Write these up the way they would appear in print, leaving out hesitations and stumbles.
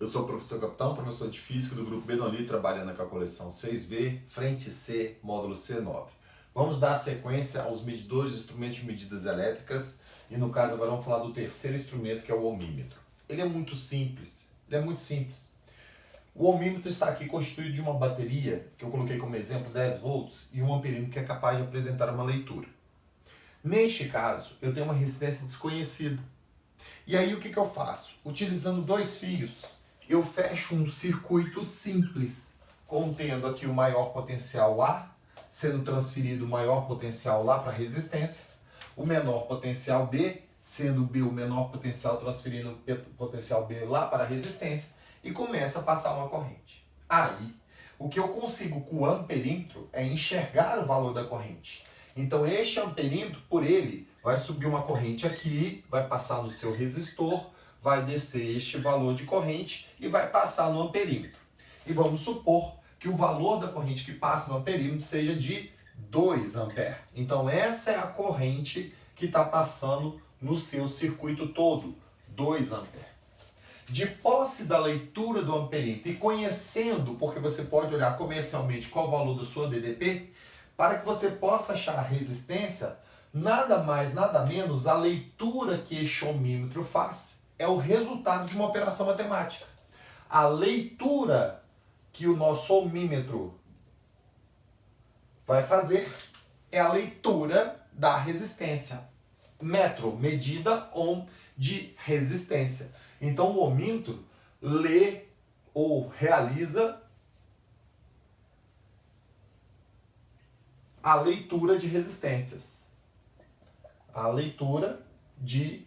Eu sou o professor Capitão, professor de Física do Grupo Benoni, trabalhando com a coleção 6V, frente C, módulo C9. Vamos dar sequência aos medidores de instrumentos de medidas elétricas e no caso agora vamos falar do terceiro instrumento, que é o ohmímetro. Ele é muito simples, O ohmímetro está aqui constituído de uma bateria, que eu coloquei como exemplo 10 volts, e um amperímetro que é capaz de apresentar uma leitura. Neste caso, eu tenho uma resistência desconhecida. E aí o que eu faço? Utilizando dois fios, eu fecho um circuito simples, contendo aqui o maior potencial A, sendo transferido o maior potencial lá para a resistência, o menor potencial B, sendo B o menor potencial transferindo o potencial B lá para a resistência, e começa a passar uma corrente. Aí, o que eu consigo com o amperímetro é enxergar o valor da corrente. Então este amperímetro, por ele, vai subir uma corrente aqui, vai passar no seu resistor, vai descer este valor de corrente e vai passar no amperímetro. E vamos supor que o valor da corrente que passa no amperímetro seja de 2 amperes. Então essa é a corrente que está passando no seu circuito todo, 2 amperes. De posse da leitura do amperímetro e conhecendo, porque você pode olhar comercialmente qual o valor da sua DDP, para que você possa achar a resistência, nada mais, nada menos, a leitura que este ohmímetro faz é o resultado de uma operação matemática. A leitura que o nosso ohmímetro vai fazer é a leitura da resistência. Metro, medida, ohm, de resistência. Então o ohmímetro lê ou realiza a leitura de resistências. A leitura de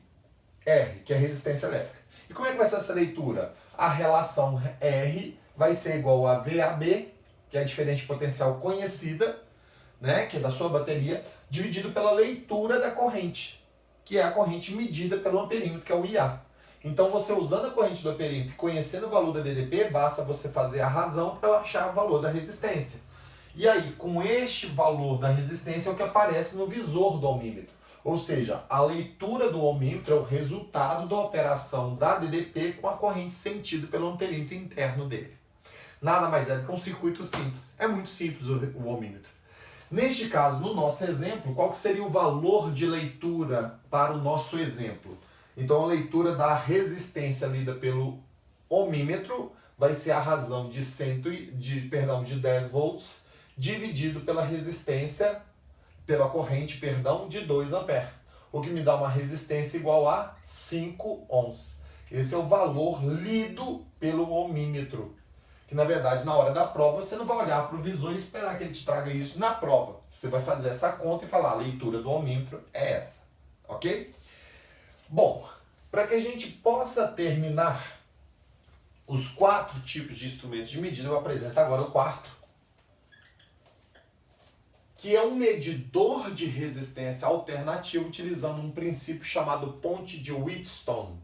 R, que é a resistência elétrica. E como é que vai ser essa leitura? A relação R vai ser igual a VAB, que é a diferença de potencial conhecida, né, que é da sua bateria, dividido pela leitura da corrente, que é a corrente medida pelo amperímetro, que é o IA. Então, você usando a corrente do amperímetro e conhecendo o valor da DDP, basta você fazer a razão para achar o valor da resistência. E aí, com este valor da resistência é o que aparece no visor do ohmímetro. Ou seja, a leitura do ohmímetro é o resultado da operação da DDP com a corrente sentida pelo amperímetro interno dele. Nada mais é do que um circuito simples. É muito simples o ohmímetro. Neste caso, no nosso exemplo, qual seria o valor de leitura para o nosso exemplo? Então, a leitura da resistência lida pelo ohmímetro vai ser a razão de 10 volts dividido pela resistência, pela corrente, de 2 amperes. O que me dá uma resistência igual a 5 ohms. Esse é o valor lido pelo ohmímetro. Que na verdade, na hora da prova, você não vai olhar para o visor e esperar que ele te traga isso na prova. Você vai fazer essa conta e falar, a leitura do ohmímetro é essa. Ok? Bom, para que a gente possa terminar os 4 tipos de instrumentos de medida, eu apresento agora o quarto, que é um medidor de resistência alternativo utilizando um princípio chamado ponte de Wheatstone.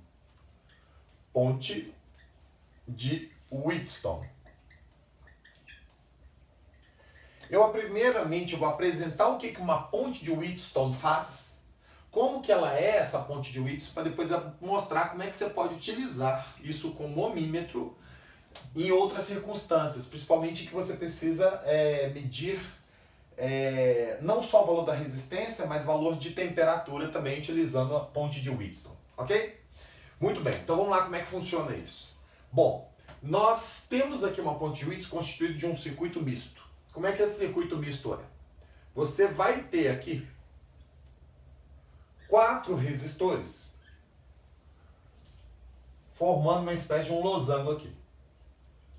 Ponte de Wheatstone. Primeiramente, eu vou apresentar o que uma ponte de Wheatstone faz, como que ela é essa ponte de Wheatstone, para depois mostrar como é que você pode utilizar isso com um ohmímetro em outras circunstâncias, principalmente que você precisa medir não só o valor da resistência, mas valor de temperatura também utilizando a ponte de Wheatstone, ok? Muito bem, então vamos lá como é que funciona isso. Bom, nós temos aqui uma ponte de Wheatstone constituída de um circuito misto. Como é que esse circuito misto é? Você vai ter aqui 4 resistores formando uma espécie de um losango aqui.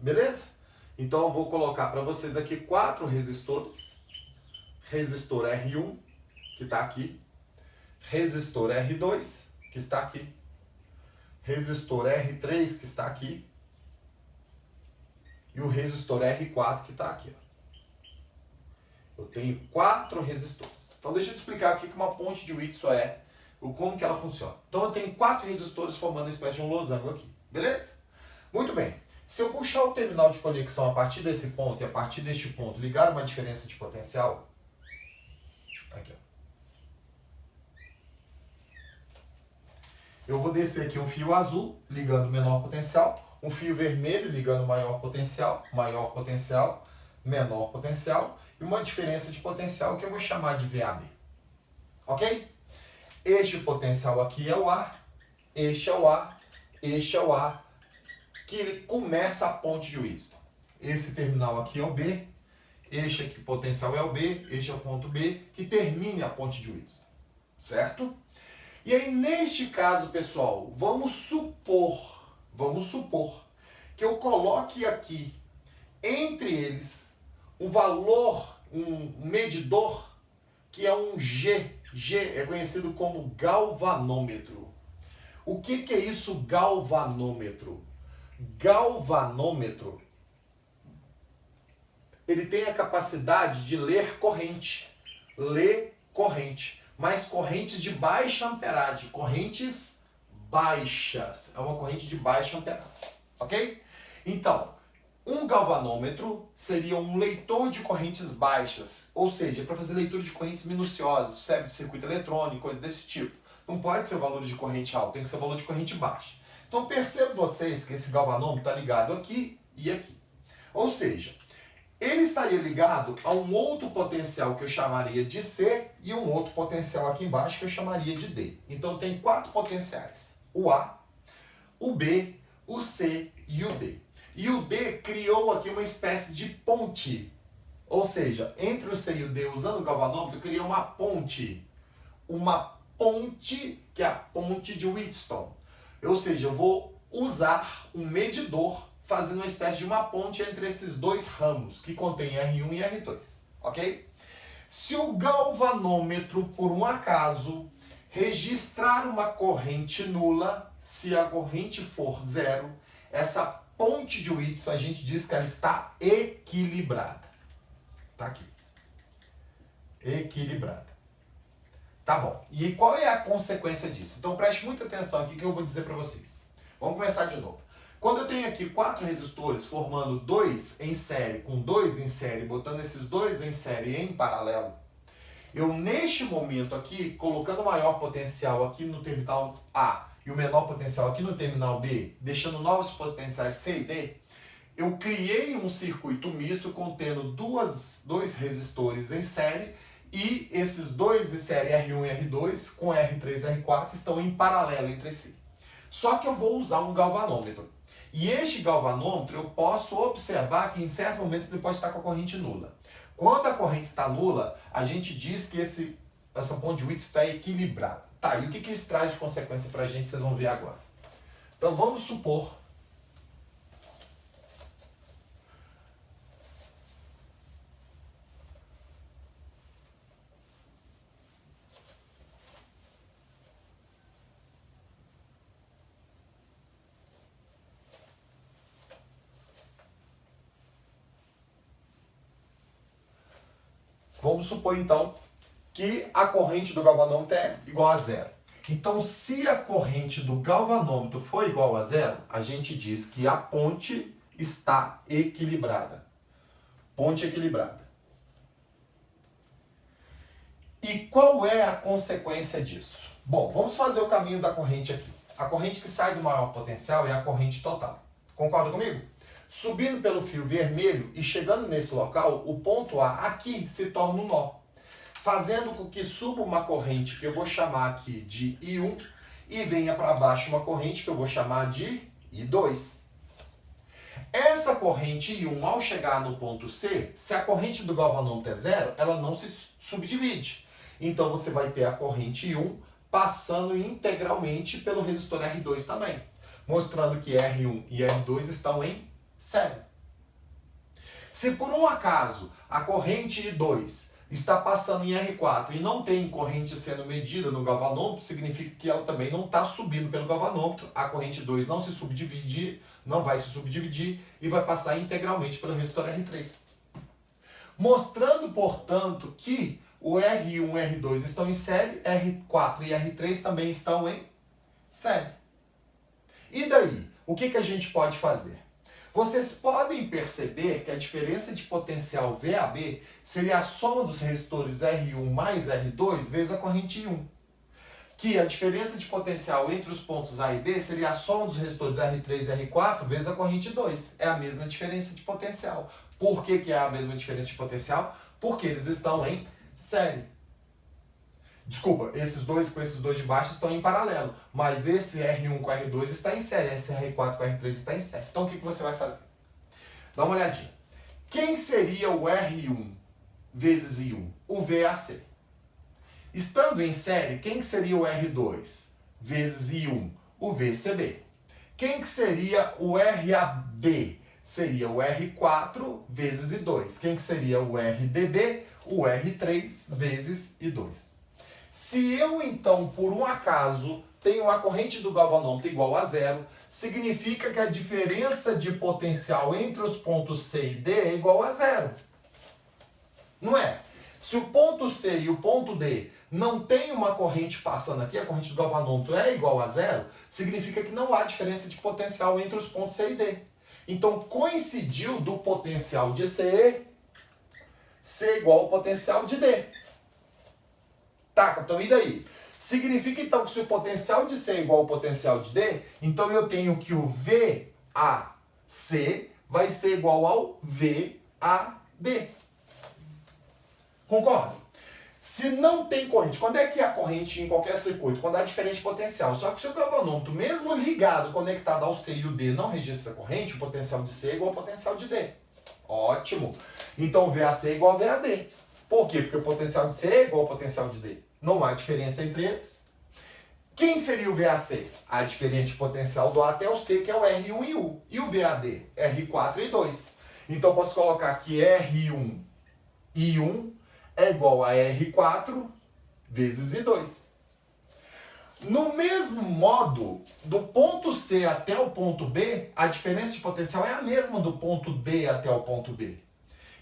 Beleza? Então eu vou colocar para vocês aqui 4 resistores. Resistor R1, que está aqui. Resistor R2, que está aqui. Resistor R3, que está aqui. E o resistor R4, que está aqui. Eu tenho 4 resistores. Então deixa eu te explicar o que uma ponte de Wheatstone é, como que ela funciona. Então eu tenho 4 resistores formando uma espécie de um losango aqui. Beleza? Muito bem. Se eu puxar o terminal de conexão a partir desse ponto e a partir deste ponto ligar uma diferença de potencial, aqui, ó. eu vou descer aqui um fio azul, ligando o menor potencial, um fio vermelho ligando o maior potencial, menor potencial, e uma diferença de potencial que eu vou chamar de VAB. Ok? Este potencial aqui é o A, este é o A, este é o A, que começa a ponte de Wheatstone. Esse terminal aqui é o B, este aqui potencial é o B, este é o ponto B, que termine a ponte de Wheatstone. Certo? E aí, neste caso, pessoal, vamos supor que eu coloque aqui, entre eles, um valor, um medidor, que é um G. G é conhecido como galvanômetro. O que é isso, galvanômetro? Galvanômetro, ele tem a capacidade de ler corrente. Mas correntes de baixa amperagem, correntes baixas. É uma corrente de baixa amperagem, ok? Então, um galvanômetro seria um leitor de correntes baixas, ou seja, para fazer leitura de correntes minuciosas, serve de circuito eletrônico, coisas desse tipo. Não pode ser valor de corrente alto, tem que ser valor de corrente baixa. Então, percebam vocês que esse galvanômetro está ligado aqui e aqui. Ou seja, ele estaria ligado a um outro potencial que eu chamaria de C e um outro potencial aqui embaixo que eu chamaria de D. Então tem 4 potenciais: o A, o B, o C e o D. E o D criou aqui uma espécie de ponte. Ou seja, entre o C e o D, usando o galvanômetro, criou uma ponte. Uma ponte que é a ponte de Wheatstone. Ou seja, eu vou usar um medidor fazendo uma espécie de uma ponte entre esses dois ramos, que contém R1 e R2, ok? Se o galvanômetro, por um acaso, registrar uma corrente nula, se a corrente for zero, essa ponte de Wheatstone, a gente diz que ela está equilibrada. Tá aqui. Equilibrada. Tá bom. E qual é a consequência disso? Então preste muita atenção aqui que eu vou dizer para vocês. Vamos começar de novo. Quando eu tenho aqui 4 resistores formando 2 em série com 2 em série, botando esses 2 em série em paralelo, eu neste momento aqui, colocando o maior potencial aqui no terminal A e o menor potencial aqui no terminal B, deixando novos potenciais C e D, eu criei um circuito misto contendo dois resistores em série e esses dois de série R1 e R2 com R3 e R4 estão em paralelo entre si. Só que eu vou usar um galvanômetro. E este galvanômetro eu posso observar que em certo momento ele pode estar com a corrente nula. Quando a corrente está nula, a gente diz que essa ponte de Wheatstone é equilibrada. Tá, e o que isso traz de consequência para a gente, vocês vão ver agora. Então vamos supor então que a corrente do galvanômetro é igual a zero. Então, se a corrente do galvanômetro for igual a zero, a gente diz que a ponte está equilibrada. Ponte equilibrada. E qual é a consequência disso? Bom, vamos fazer o caminho da corrente aqui. A corrente que sai do maior potencial é a corrente total. Concorda comigo? Subindo pelo fio vermelho e chegando nesse local, o ponto A aqui se torna um nó, fazendo com que suba uma corrente que eu vou chamar aqui de I1 e venha para baixo uma corrente que eu vou chamar de I2. Essa corrente I1, ao chegar no ponto C, se a corrente do galvanômetro é zero, ela não se subdivide. Então você vai ter a corrente I1 passando integralmente pelo resistor R2 também, mostrando que R1 e R2 estão em série. Se por um acaso a corrente I2 está passando em R4 e não tem corrente sendo medida no galvanômetro, significa que ela também não está subindo pelo galvanômetro, a corrente 2 não vai se subdividir e vai passar integralmente pelo resistor R3. Mostrando, portanto, que o R1 e R2 estão em série, R4 e R3 também estão em série. E daí? O que a gente pode fazer? Vocês podem perceber que a diferença de potencial VAB seria a soma dos resistores R1 mais R2 vezes a corrente I1. que a diferença de potencial entre os pontos A e B seria a soma dos resistores R3 e R4 vezes a corrente 2. É a mesma diferença de potencial. Por que que é a mesma diferença de potencial? Porque eles estão em série. Desculpa, esses dois com esses dois de baixo estão em paralelo, mas esse R1 com R2 está em série, esse R4 com R3 está em série. Então o que você vai fazer? Dá uma olhadinha. Quem seria o R1 vezes I1? O VAC. Estando em série, quem seria o R2 vezes I1? O VCB. Quem que seria o RAB? Seria o R4 vezes I2. Quem que seria o RDB? O R3 vezes I2. Se eu, então, por um acaso, tenho a corrente do galvanômetro igual a zero, significa que a diferença de potencial entre os pontos C e D é igual a zero. Não é? Se o ponto C e o ponto D não tem uma corrente passando aqui, a corrente do galvanômetro é igual a zero, significa que não há diferença de potencial entre os pontos C e D. Então, coincidiu do potencial de C ser igual ao potencial de D. Tá, então e daí? Significa então que se o potencial de C é igual ao potencial de D, então eu tenho que o VAC vai ser igual ao VAD. Concorda? Se não tem corrente, quando é que é a corrente em qualquer circuito? Quando há diferente potencial. Só que se o galvanômetro, mesmo ligado, conectado ao C e o D, não registra corrente, o potencial de C é igual ao potencial de D. Ótimo! Então o VAC é igual ao VAD. Por quê? Porque o potencial de C é igual ao potencial de D. Não há diferença entre eles. Quem seria o VAC? A diferença de potencial do A até o C, que é o R1 e U. E o VAD? R4 e 2. Então posso colocar que R1 e 1 é igual a R4 vezes I2. No mesmo modo, do ponto C até o ponto B, a diferença de potencial é a mesma do ponto D até o ponto B.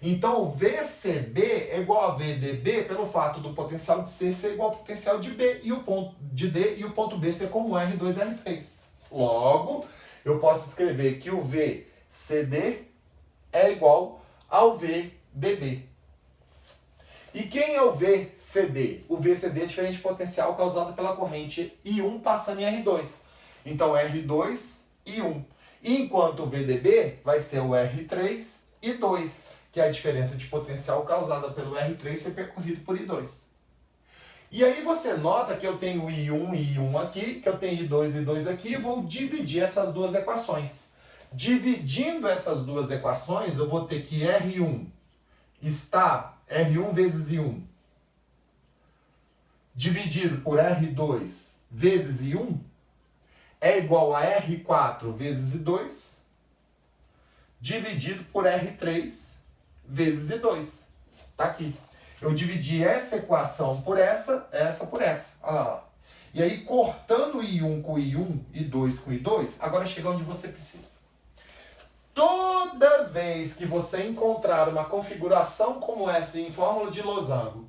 Então, o VCB é igual a VDB pelo fato do potencial de C ser igual ao potencial de B e o ponto de D e o ponto B ser como R2 e R3. Logo, eu posso escrever que o VCD é igual ao VDB. E quem é o VCD? O VCD é a diferença de potencial causada pela corrente I1 passando em R2. Então, R2 e 1. Enquanto o VDB vai ser o R3 e 2. Que é a diferença de potencial causada pelo R3 ser percorrido por I2. E aí você nota que eu tenho I1 e I1 aqui, que eu tenho I2 e I2 aqui, e vou dividir essas duas equações. Dividindo essas duas equações, eu vou ter que R1 está R1 vezes I1 dividido por R2 vezes I1 é igual a R4 vezes I2 dividido por R3 vezes I2. Tá aqui. Eu dividi essa equação por essa por essa. Olha lá. E aí, cortando I1 com I1, I2 com I2, agora chega onde você precisa. Toda vez que você encontrar uma configuração como essa em fórmula de losango,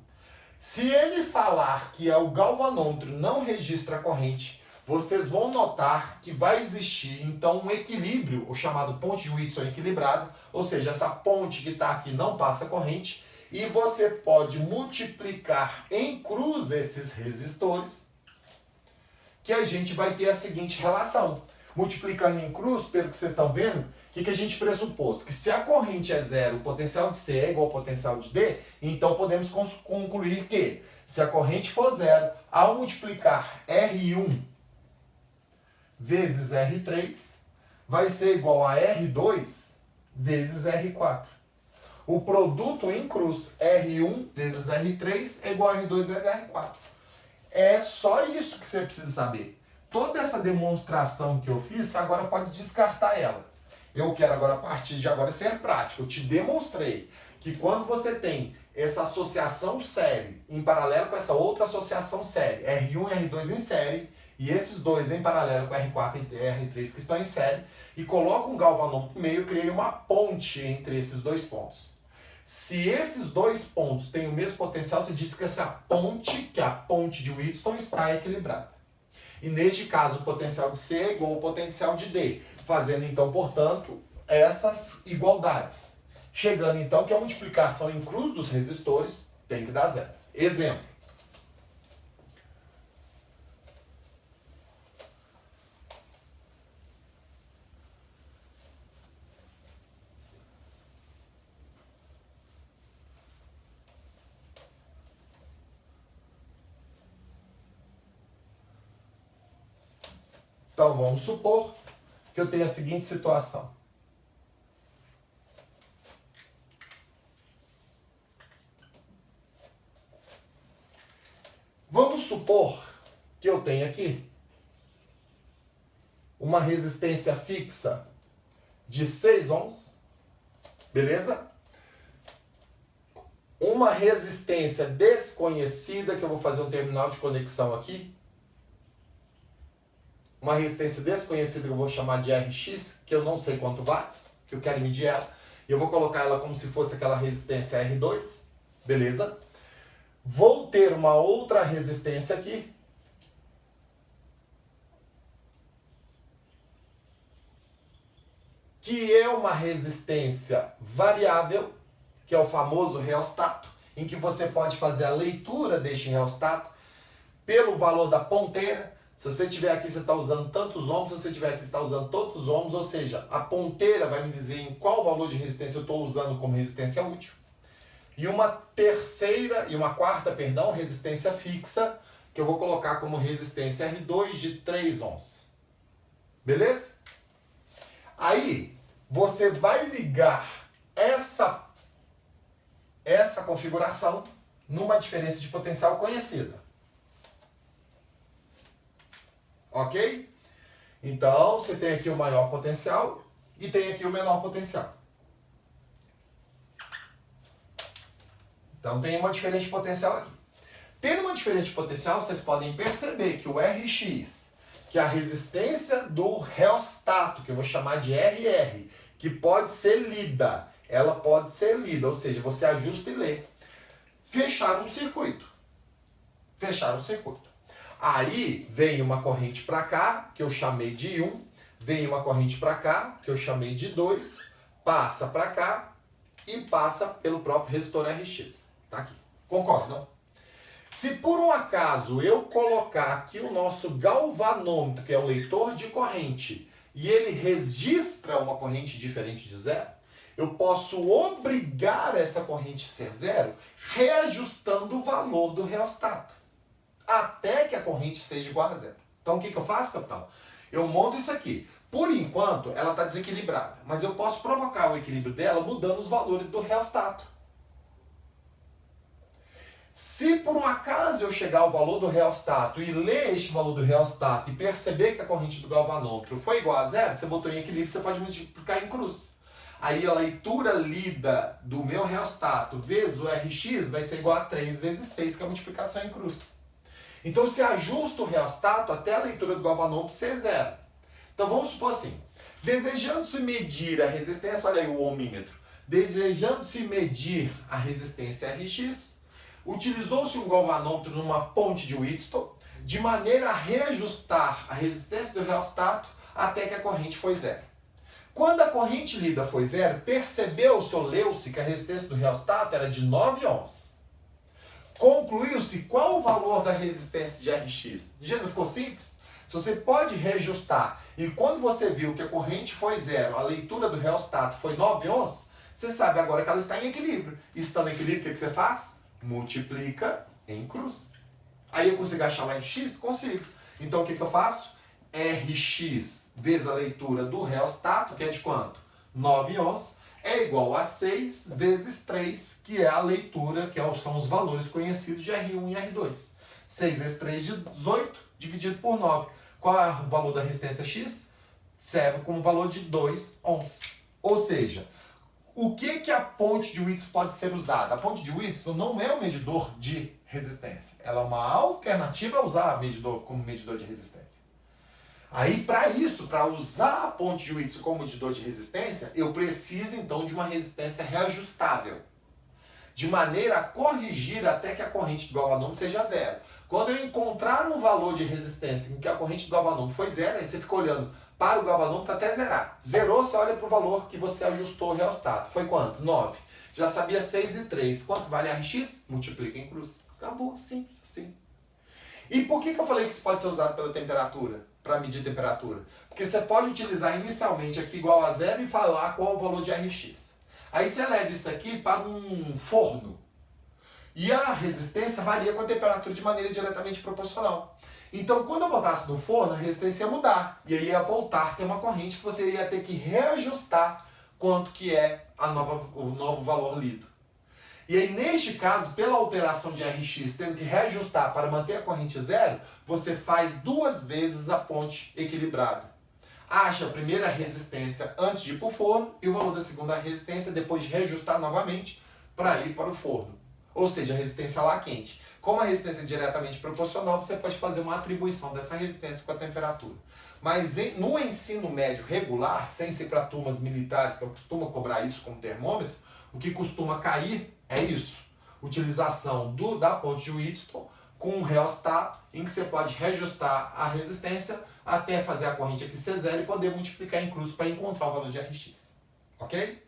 se ele falar que o galvanômetro não registra a corrente, vocês vão notar que vai existir, então, um equilíbrio, o chamado ponte de Whitson equilibrado, ou seja, essa ponte que está aqui não passa corrente, e você pode multiplicar em cruz esses resistores, que a gente vai ter a seguinte relação. Multiplicando em cruz, pelo que vocês estão vendo, o que a gente pressupôs? Que se a corrente é zero, o potencial de C é igual ao potencial de D, então podemos concluir que, se a corrente for zero, ao multiplicar R1 vezes R3, vai ser igual a R2 vezes R4. O produto em cruz R1 vezes R3 é igual a R2 vezes R4. É só isso que você precisa saber. Toda essa demonstração que eu fiz, agora pode descartar ela. Eu quero agora, a partir de agora, ser prático. Eu te demonstrei que quando você tem essa associação série em paralelo com essa outra associação série, R1 e R2 em série, e esses dois em paralelo com R4 e R3 que estão em série, e coloco um galvanômetro no meio, eu criei uma ponte entre esses dois pontos. Se esses dois pontos têm o mesmo potencial, você diz que essa ponte, que é a ponte de Wheatstone, está equilibrada. E neste caso, o potencial de C é igual ao potencial de D, fazendo então, portanto, essas igualdades. Chegando então que a multiplicação em cruz dos resistores tem que dar zero. Exemplo. Então vamos supor que eu tenho a seguinte situação. Vamos supor que eu tenho aqui uma resistência fixa de 6 ohms, beleza? Uma resistência desconhecida, que eu vou fazer um terminal de conexão aqui. Uma resistência desconhecida que eu vou chamar de Rx, que eu não sei quanto vai, que eu quero medir ela. E eu vou colocar ela como se fosse aquela resistência R2, beleza? Vou ter uma outra resistência aqui, que é uma resistência variável, que é o famoso reostato, em que você pode fazer a leitura deste reostato pelo valor da ponteira. Se você tiver aqui, você está usando tantos ohms, se você tiver aqui, você está usando tantos ohms, ou seja, a ponteira vai me dizer em qual valor de resistência eu estou usando como resistência útil. E uma quarta, resistência fixa, que eu vou colocar como resistência R2 de 3 ohms. Beleza? Aí, você vai ligar essa configuração numa diferença de potencial conhecida. Ok? Então, você tem aqui o maior potencial e tem aqui o menor potencial. Então, tem uma diferença de potencial aqui. Tendo uma diferença de potencial, vocês podem perceber que o Rx, que é a resistência do reostato, que eu vou chamar de RR, que pode ser lida, ela pode ser lida, ou seja, você ajusta e lê. Fecharam o circuito. Fecharam o circuito. Aí vem uma corrente para cá, que eu chamei de 1, vem uma corrente para cá, que eu chamei de 2, passa para cá e passa pelo próprio resistor Rx. Tá aqui. Concordam? Se por um acaso eu colocar aqui o nosso galvanômetro, que é o leitor de corrente, e ele registra uma corrente diferente de zero, eu posso obrigar essa corrente a ser zero, reajustando o valor do reostato, até que a corrente seja igual a zero. Então o que eu faço, capital? Eu monto isso aqui. Por enquanto, ela está desequilibrada, mas eu posso provocar o equilíbrio dela mudando os valores do reostato. Se por um acaso eu chegar ao valor do reostato e ler este valor do reostato e perceber que a corrente do galvanômetro foi igual a zero, você botou em equilíbrio, você pode multiplicar em cruz. Aí a leitura lida do meu reostato vezes o Rx vai ser igual a 3 vezes 6, que é a multiplicação em cruz. Então você ajusta o reostato até a leitura do galvanômetro ser zero. Então vamos supor assim, desejando-se medir a resistência, olha aí o ohmímetro, desejando-se medir a resistência Rx, utilizou-se um galvanômetro numa ponte de Wheatstone, de maneira a reajustar a resistência do reostato até que a corrente foi zero. Quando a corrente lida foi zero, percebeu-se ou leu-se que a resistência do reostato era de 9 ohms. Concluiu-se qual o valor da resistência de Rx. Já não ficou simples? Se você pode reajustar e quando você viu que a corrente foi zero, a leitura do reostato foi 9 ohms, você sabe agora que ela está em equilíbrio. E estando em equilíbrio, o que você faz? Multiplica em cruz. Aí eu consigo achar o Rx? Consigo. Então o que eu faço? Rx vezes a leitura do reostato, que é de quanto? 9 ohms, é igual a 6 vezes 3, que é a leitura, que são os valores conhecidos de R1 e R2. 6 vezes 3 de 18, dividido por 9. Qual é o valor da resistência X? Serve como valor de 2 ohms. Ou seja, o que a ponte de Wheatstone pode ser usada? A ponte de Wheatstone não é um medidor de resistência. Ela é uma alternativa a usar medidor como medidor de resistência. Aí, para isso, para usar a ponte de Wheatstone como medidor de resistência, eu preciso, então, de uma resistência reajustável, de maneira a corrigir até que a corrente do galvanômetro seja zero. Quando eu encontrar um valor de resistência em que a corrente do galvanômetro foi zero, aí você fica olhando para o galvanômetro até zerar. Zerou, você olha para o valor que você ajustou o reostato. Foi quanto? 9. Já sabia 6 e 3. Quanto vale a Rx? Multiplica em cruz. Acabou, simples assim. E por que eu falei que isso pode ser usado pela temperatura? Para medir temperatura? Porque você pode utilizar inicialmente aqui igual a zero e falar qual é o valor de Rx. Aí você leva isso aqui para um forno. E a resistência varia com a temperatura de maneira diretamente proporcional. Então, quando eu botasse no forno, a resistência ia mudar. E aí ia voltar a ter uma corrente que você ia ter que reajustar quanto que é o novo valor lido. E aí, neste caso, pela alteração de RX, tendo que reajustar para manter a corrente zero, você faz 2 vezes a ponte equilibrada. Acha a primeira resistência antes de ir para o forno e o valor da segunda resistência depois de reajustar novamente para ir para o forno. Ou seja, a resistência lá quente. Como a resistência é diretamente proporcional, você pode fazer uma atribuição dessa resistência com a temperatura. Mas no ensino médio regular, sem ser para turmas militares, que eu costumo cobrar isso como termômetro, o que costuma cair é isso. Utilização da ponte de Wheatstone com um reostato, em que você pode reajustar a resistência até fazer a corrente aqui ser zero e poder multiplicar em cruz para encontrar o valor de RX. Ok?